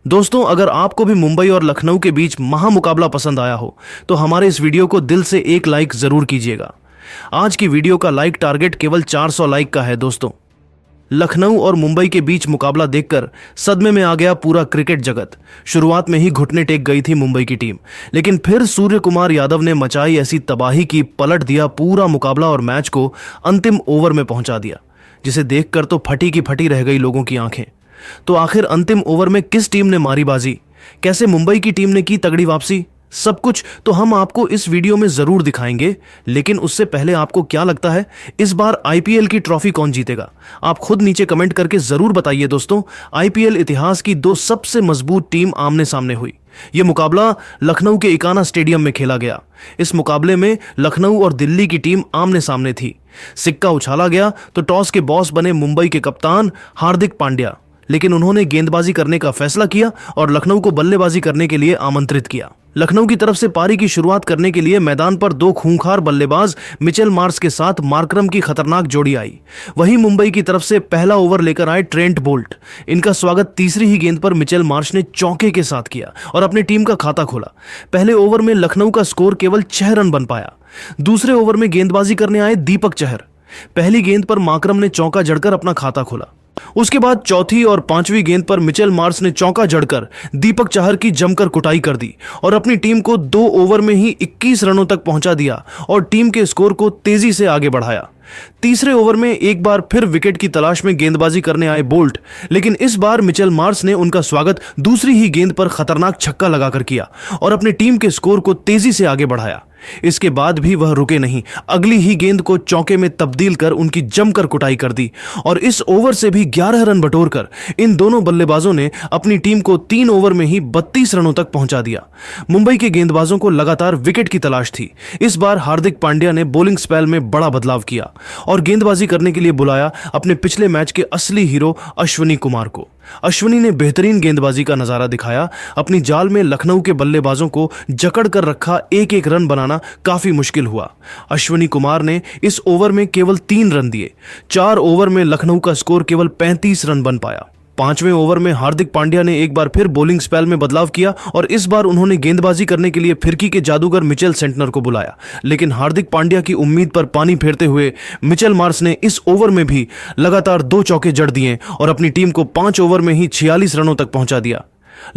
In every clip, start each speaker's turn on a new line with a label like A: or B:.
A: दोस्तों, अगर आपको भी मुंबई और लखनऊ के बीच महामुकाबला पसंद आया हो तो हमारे इस वीडियो को दिल से एक लाइक जरूर कीजिएगा। आज की वीडियो का लाइक टारगेट केवल 400 लाइक का है। दोस्तों, लखनऊ और मुंबई के बीच मुकाबला देखकर सदमे में आ गया पूरा क्रिकेट जगत। शुरुआत में ही घुटने टेक गई थी मुंबई की टीम, लेकिन फिर सूर्य कुमार यादव ने मचाई ऐसी तबाही की पलट दिया पूरा मुकाबला और मैच को अंतिम ओवर में पहुंचा दिया, जिसे देखकर तो फटी की फटी रह गई लोगों की आंखें। तो आखिर अंतिम ओवर में किस टीम ने मारी बाजी, कैसे मुंबई की टीम ने की तगड़ी वापसी, सब कुछ तो हम आपको इस वीडियो में जरूर दिखाएंगे। लेकिन उससे पहले आपको क्या लगता है इस बार आईपीएल की ट्रॉफी कौन जीतेगा? आप खुद नीचे कमेंट करके जरूर बताइए। दोस्तों, आईपीएल इतिहास की दो सबसे मजबूत टीम आमने सामने हुई। यह मुकाबला लखनऊ के इकाना स्टेडियम में खेला गया। इस मुकाबले में लखनऊ और दिल्ली की टीम आमने सामने थी। सिक्का उछाला गया तो टॉस के बॉस बने मुंबई के कप्तान हार्दिक पांड्या, लेकिन उन्होंने गेंदबाजी करने का फैसला किया और लखनऊ को बल्लेबाजी करने के लिए आमंत्रित किया। लखनऊ की तरफ से पारी की शुरुआत करने के लिए मैदान पर दो खूंखार बल्लेबाज मिचेल मार्श के साथ मार्करम की खतरनाक जोड़ी आई। वहीं मुंबई की तरफ से पहला ओवर लेकर आए ट्रेंट बोल्ट। इनका स्वागत तीसरी ही गेंद पर मिचेल मार्श ने चौके के साथ किया और अपनी टीम का खाता खोला। पहले ओवर में लखनऊ का स्कोर केवल 6 रन बन पाया। दूसरे ओवर में गेंदबाजी करने आए दीपक चहर। पहली गेंद पर मार्करम ने चौका जड़कर अपना खाता खोला। उसके बाद चौथी और पांचवी गेंद पर मिचेल मार्श ने चौका जड़कर दीपक चहर की जमकर कुटाई कर दी और अपनी टीम को 2 ओवर में ही 21 रनों तक पहुंचा दिया और टीम के स्कोर को तेजी से आगे बढ़ाया। तीसरे ओवर में एक बार फिर विकेट की तलाश में गेंदबाजी करने आए बोल्ट, लेकिन इस बार मिचेल मार्श ने उनका स्वागत दूसरी ही गेंद पर खतरनाक छक्का लगाकर किया और अपनी टीम के स्कोर को तेजी से आगे बढ़ाया। इसके बाद भी वह रुके नहीं, अगली ही गेंद को चौके में तब्दील कर उनकी जमकर कुटाई कर दी और इस ओवर से भी 11 रन बटोरकर इन दोनों बल्लेबाजों ने अपनी टीम को 3 ओवर में ही 32 रनों तक पहुंचा दिया। मुंबई के गेंदबाजों को लगातार विकेट की तलाश थी। इस बार हार्दिक पांड्या ने बॉलिंग स्पेल में बड़ा बदलाव किया और गेंदबाजी करने के लिए बुलाया अपने पिछले मैच के असली हीरो अश्विनी कुमार को। अश्विनी ने बेहतरीन गेंदबाजी का नजारा दिखाया। अपनी जाल में लखनऊ के बल्लेबाजों को जकड़ कर रखा, एक एक रन बनाना काफी मुश्किल हुआ। अश्विनी कुमार ने इस ओवर में केवल 3 रन दिए। 4 ओवर में लखनऊ का स्कोर केवल 35 रन बन पाया। 5वें ओवर में हार्दिक पांड्या ने एक बार फिर बॉलिंग स्पेल में बदलाव किया और इस बार उन्होंने गेंदबाजी करने के लिए फिरकी के जादूगर मिचेल सेंटनर को बुलाया, लेकिन हार्दिक पांड्या की उम्मीद पर पानी फेरते हुए मिचेल मार्श ने इस ओवर में भी लगातार 2 चौके जड़ दिए और अपनी टीम को 5 ओवर में ही 46 रनों तक पहुंचा दिया।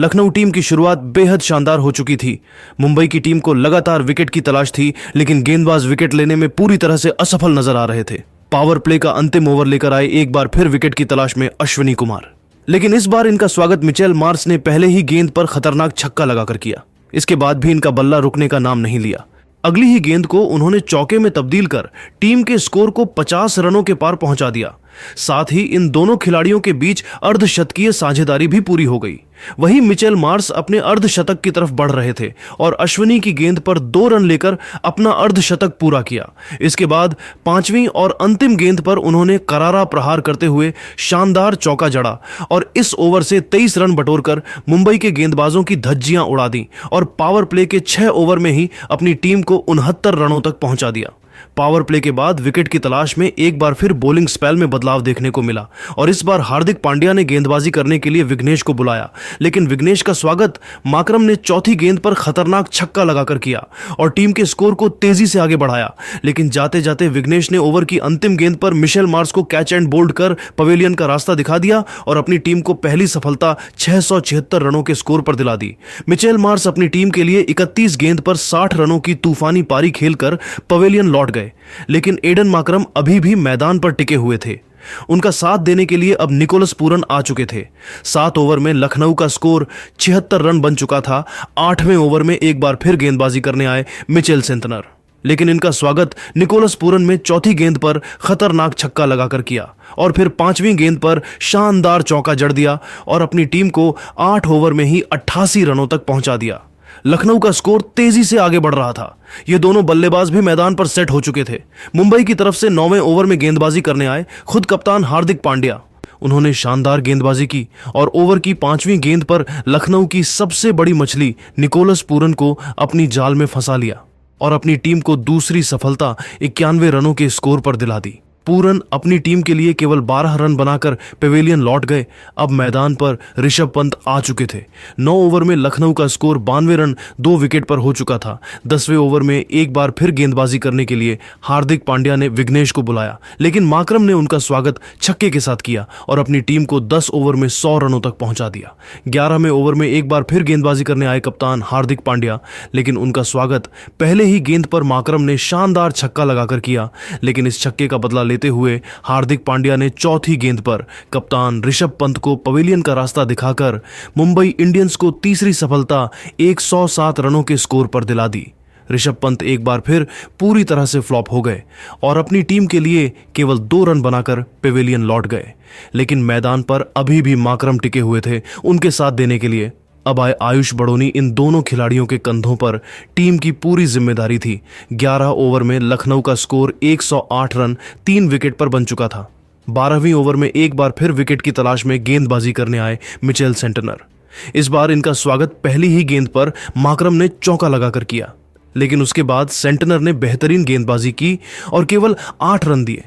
A: लखनऊ टीम की शुरुआत बेहद शानदार हो चुकी थी। मुंबई की टीम को लगातार विकेट की तलाश थी, लेकिन गेंदबाज विकेट लेने में पूरी तरह से असफल नजर आ रहे थे। पावर प्ले का अंतिम ओवर लेकर आए एक बार फिर विकेट की तलाश में अश्विनी कुमार, लेकिन इस बार इनका स्वागत मिचेल मार्श ने पहले ही गेंद पर खतरनाक छक्का लगाकर किया। इसके बाद भी इनका बल्ला रुकने का नाम नहीं लिया। अगली ही गेंद को उन्होंने चौके में तब्दील कर टीम के स्कोर को 50 रनों के पार पहुंचा दिया। साथ ही इन दोनों खिलाड़ियों के बीच अर्धशतकीय साझेदारी भी पूरी हो गई। वहीं मिचेल मार्श अपने अर्धशतक की तरफ बढ़ रहे थे और अश्विनी की गेंद पर 2 रन लेकर अपना अर्धशतक पूरा किया। इसके बाद 5वीं और अंतिम गेंद पर उन्होंने करारा प्रहार करते हुए शानदार चौका जड़ा और इस ओवर से 23 रन बटोरकर मुंबई के गेंदबाजों की धज्जियां उड़ा दी और पावर प्ले के 6 ओवर में ही अपनी टीम को 69 रनों तक पहुंचा दिया। पावर प्ले के बाद विकेट की तलाश में एक बार फिर बॉलिंग स्पेल में बदलाव देखने को मिला और इस बार हार्दिक पांड्या ने गेंदबाजी करने के लिए विघ्नेश को बुलाया, लेकिन विघ्नेश का स्वागत मार्करम ने चौथी गेंद पर खतरनाक छक्का लगाकर किया और टीम के स्कोर को तेजी से आगे बढ़ाया। लेकिन जाते जाते विघ्नेश ने ओवर की अंतिम गेंद पर मिचेल मार्श को कैच एंड बोल्ड कर पवेलियन का रास्ता दिखा दिया और अपनी टीम को पहली सफलता 676 रनों के स्कोर पर दिला दी। मिचेल मार्श अपनी टीम के लिए 31 गेंद पर 60 रनों की तूफानी पारी खेलकर पवेलियन लौट गए, लेकिन एडन मार्करम अभी भी मैदान पर टिके हुए थे। उनका साथ देने के लिए अब निकोलस पूरन आ चुके थे। 7 ओवर में लखनऊ का स्कोर 76 रन बन चुका था। 8वें ओवर में एक बार फिर गेंदबाजी करने आए मिचेल सेंटनर, लेकिन इनका स्वागत निकोलस पूरन में चौथी गेंद पर खतरनाक छक्का लगाकर किया और फिर 5वीं गेंद पर शानदार चौका जड़ दिया और अपनी टीम को 8 ओवर में ही 88 रनों तक पहुंचा दिया। लखनऊ का स्कोर तेजी से आगे बढ़ रहा था। ये दोनों बल्लेबाज भी मैदान पर सेट हो चुके थे। मुंबई की तरफ से 9वें ओवर में गेंदबाजी करने आए खुद कप्तान हार्दिक पांड्या। उन्होंने शानदार गेंदबाजी की और ओवर की 5वीं गेंद पर लखनऊ की सबसे बड़ी मछली निकोलस पूरन को अपनी जाल में फंसा लिया और अपनी टीम को दूसरी सफलता 91 रनों के स्कोर पर दिला दी। पूरन अपनी टीम के लिए केवल 12 रन बनाकर पेवेलियन लौट गए। अब मैदान पर ऋषभ पंत आ चुके थे। 9 ओवर में लखनऊ का स्कोर 92 रन 2 विकेट पर हो चुका था। 10वें ओवर में एक बार फिर गेंदबाजी करने के लिए हार्दिक पांड्या ने विघ्नेश को बुलाया, लेकिन माकरम ने उनका स्वागत छक्के के साथ किया और अपनी टीम को 10 ओवर में 100 रनों तक पहुंचा दिया। 11वें ओवर में एक बार फिर गेंदबाजी करने आए कप्तान हार्दिक पांड्या, लेकिन उनका स्वागत पहले ही गेंद पर माकरम ने शानदार छक्का लगाकर किया। लेकिन इस छक्के का बदला लेते हुए हार्दिक पांड्या ने चौथी गेंद पर कप्तान ऋषभ पंत को पवेलियन का रास्ता दिखाकर मुंबई इंडियंस को तीसरी सफलता 107 रनों के स्कोर पर दिला दी। ऋषभ पंत एक बार फिर पूरी तरह से फ्लॉप हो गए और अपनी टीम के लिए केवल 2 रन बनाकर पेवेलियन लौट गए। लेकिन मैदान पर अभी भी माकरम टिके हुए थे उनके साथ देने के लिए। अब आए आयुष बड़ोनी। इन दोनों खिलाड़ियों के कंधों पर टीम की पूरी जिम्मेदारी थी। 11 ओवर में लखनऊ का स्कोर 108 रन 3 विकेट पर बन चुका था। 12वीं ओवर में एक बार फिर विकेट की तलाश में गेंदबाजी करने आए मिचेल सेंटनर। इस बार इनका स्वागत पहली ही गेंद पर माकरम ने चौका लगाकर किया, लेकिन उसके बाद सेंटनर ने बेहतरीन गेंदबाजी की और केवल 8 रन दिए।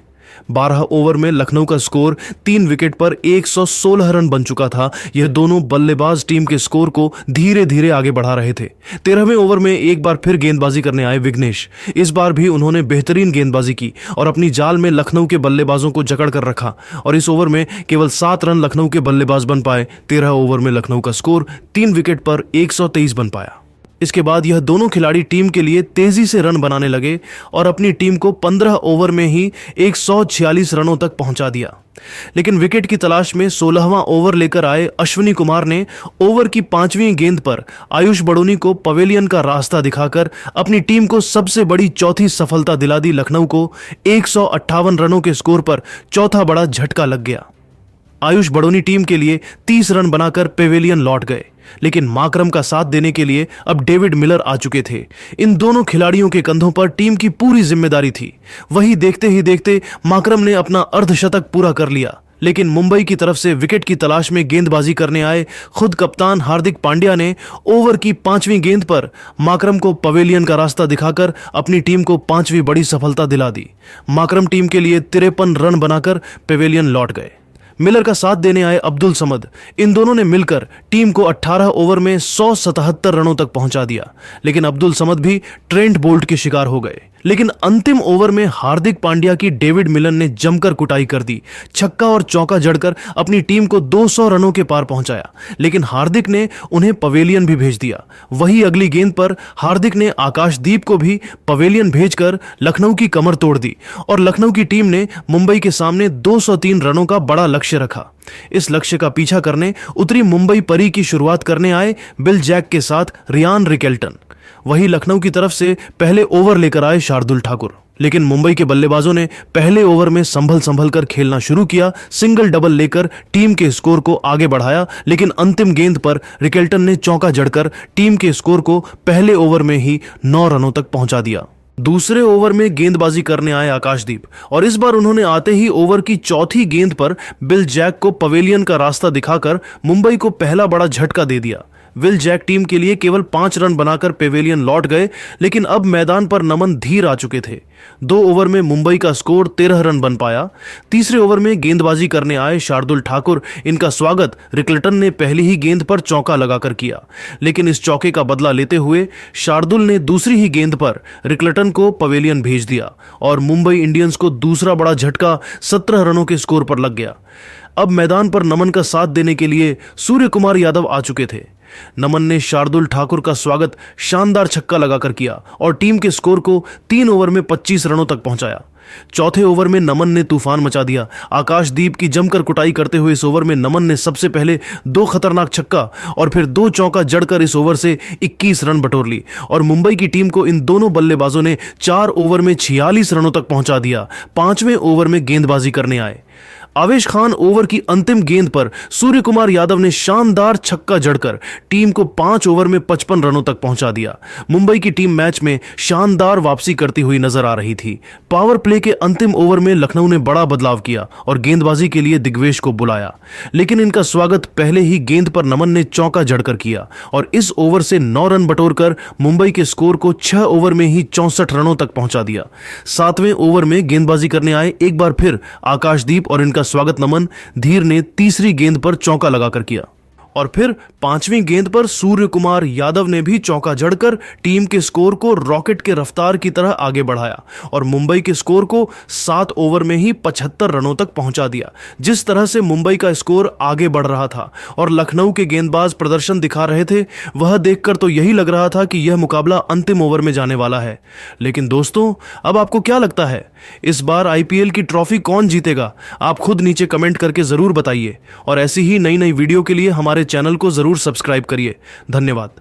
A: 12 ओवर में लखनऊ का स्कोर 3 विकेट पर 116 रन बन चुका था। यह दोनों बल्लेबाज टीम के स्कोर को धीरे धीरे आगे बढ़ा रहे थे। 13वें ओवर में एक बार फिर गेंदबाजी करने आए विघ्नेश। इस बार भी उन्होंने बेहतरीन गेंदबाजी की और अपनी जाल में लखनऊ के बल्लेबाजों को जकड़ कर रखा और इस ओवर में केवल 7 रन लखनऊ के बल्लेबाज बन पाए। 13 ओवर में लखनऊ का स्कोर 3 विकेट पर 123 बन पाया। इसके बाद यह दोनों खिलाड़ी टीम के लिए तेजी से रन बनाने लगे और अपनी टीम को 15 ओवर में ही 146 रनों तक पहुंचा दिया। लेकिन विकेट की तलाश में 16वां ओवर लेकर आए अश्विनी कुमार ने ओवर की 5वीं गेंद पर आयुष बड़ोनी को पवेलियन का रास्ता दिखाकर अपनी टीम को सबसे बड़ी चौथी सफलता दिला दी। लखनऊ को 158 रनों के स्कोर पर चौथा बड़ा झटका लग गया। आयुष बड़ोनी टीम के लिए 30 रन बनाकर पेवेलियन लौट गए, लेकिन माकरम का साथ देने के लिए अब डेविड मिलर आ चुके थे। इन दोनों खिलाड़ियों के कंधों पर टीम की पूरी जिम्मेदारी थी। वही देखते ही देखते माकरम ने अपना अर्धशतक पूरा कर लिया। लेकिन मुंबई की तरफ से विकेट की तलाश में गेंदबाजी करने आए खुद कप्तान हार्दिक पांड्या ने ओवर की 5वीं गेंद पर माकरम को पवेलियन का रास्ता दिखाकर अपनी टीम को 5वीं बड़ी सफलता दिला दी। माकरम टीम के लिए 53 रन बनाकर पेवेलियन लौट गए। मिलर का साथ देने आए अब्दुल समद। इन दोनों ने मिलकर टीम को 18 ओवर में 177 रनों तक पहुंचा दिया, लेकिन अब्दुल समद भी ट्रेंट बोल्ट के शिकार हो गए। लेकिन अंतिम ओवर में हार्दिक पांड्या की डेविड मिलर ने जमकर कुटाई कर दी। छक्का और चौका जड़कर अपनी टीम को 200 रनों के पार पहुंचाया, लेकिन हार्दिक ने उन्हें पवेलियन भी भेज दिया। वही अगली गेंद पर हार्दिक ने आकाशदीप को भी पवेलियन भेजकर लखनऊ की कमर तोड़ दी और लखनऊ की टीम ने मुंबई के सामने 203 रनों का बड़ा लक्ष्य रखा। इस लक्ष्य का पीछा करने उतरी मुंबई परी की शुरुआत करने आए बिल जैक के साथ रियान रिकेल्टन। वही लखनऊ की तरफ से पहले ओवर लेकर आए शार्दुल ठाकुर, लेकिन मुंबई के बल्लेबाजों ने पहले ओवर में संभल कर खेलना शुरू किया। सिंगल डबल लेकर टीम के स्कोर को आगे बढ़ाया, लेकिन अंतिम गेंद पर रिकेल्टन ने चौका जड़कर टीम के स्कोर को पहले ओवर में ही 9 रनों तक पहुंचा दिया। दूसरे ओवर में गेंदबाजी करने आए आकाशदीप और इस बार उन्होंने आते ही ओवर की चौथी गेंद पर बिल जैक को पवेलियन का रास्ता दिखाकर मुंबई को पहला बड़ा झटका दे दिया। विल जैक टीम के लिए केवल 5 रन बनाकर पेवेलियन लौट गए, लेकिन अब मैदान पर नमन धीर आ चुके थे। 2 ओवर में मुंबई का स्कोर 13 रन बन पाया। तीसरे ओवर में गेंदबाजी करने आए शार्दुल ठाकुर। इनका स्वागत रिकेल्टन ने पहली ही गेंद पर चौका लगाकर किया, लेकिन इस चौके का बदला लेते हुए शार्दुल ने दूसरी ही गेंद पर रिकेल्टन को पवेलियन भेज दिया और मुंबई इंडियंस को दूसरा बड़ा झटका 17 रनों के स्कोर पर लग गया। अब मैदान पर नमन का साथ देने के लिए सूर्य कुमार यादव आ चुके थे। नमन ने शार्दुल ठाकुर का स्वागत शानदार छक्का लगाकर किया और टीम के स्कोर को 3 ओवर में 25 रनों तक पहुंचाया। चौथे ओवर में नमन ने तूफान मचा दिया। आकाशदीप की जमकर कुटाई करते हुए इस ओवर में नमन ने सबसे पहले 2 खतरनाक छक्का और फिर 2 चौका जड़कर इस ओवर से 21 रन बटोर ली और मुंबई की टीम को इन दोनों बल्लेबाजों ने 4 ओवर में 46 रनों तक पहुंचा दिया। 5वें ओवर में गेंदबाजी करने आए आवेश खान ओवर की अंतिम गेंद पर सूर्य कुमार यादव ने शानदार छक्का जड़कर टीम को 5 ओवर में 55 रनों तक पहुंचा दिया। मुंबई की टीम मैच में शानदार वापसी करती हुई नजर आ रही थी। पावर प्ले के अंतिम ओवर में लखनऊ ने बड़ा बदलाव किया और गेंदबाजी के लिए दिग्वेश को बुलाया, लेकिन इनका स्वागत पहले ही गेंद पर नमन ने चौका जड़कर किया और इस ओवर से 9 रन बटोरकर मुंबई के स्कोर को 6 ओवर में ही 64 रनों तक पहुंचा दिया। 7वें ओवर में गेंदबाजी करने आए एक बार फिर आकाशदीप और इनका स्वागत नमन धीर ने तीसरी गेंद पर चौका लगाकर किया और फिर 5वीं गेंद पर सूर्य कुमार यादव ने भी चौका जड़कर टीम के स्कोर को रॉकेट के रफ्तार की तरह आगे बढ़ाया और मुंबई के स्कोर को 7 ओवर में ही 75 रनों तक पहुंचा दिया। जिस तरह से मुंबई का स्कोर आगे बढ़ रहा था और लखनऊ के गेंदबाज प्रदर्शन दिखा रहे थे, वह देखकर तो यही लग रहा था कि यह मुकाबला अंतिम ओवर में जाने वाला है। लेकिन दोस्तों, अब आपको क्या लगता है, इस बार आईपीएल की ट्रॉफी कौन जीतेगा? आप खुद नीचे कमेंट करके जरूर बताइए और ऐसी ही नई नई वीडियो के लिए हमारे चैनल को जरूर सब्सक्राइब करिए। धन्यवाद।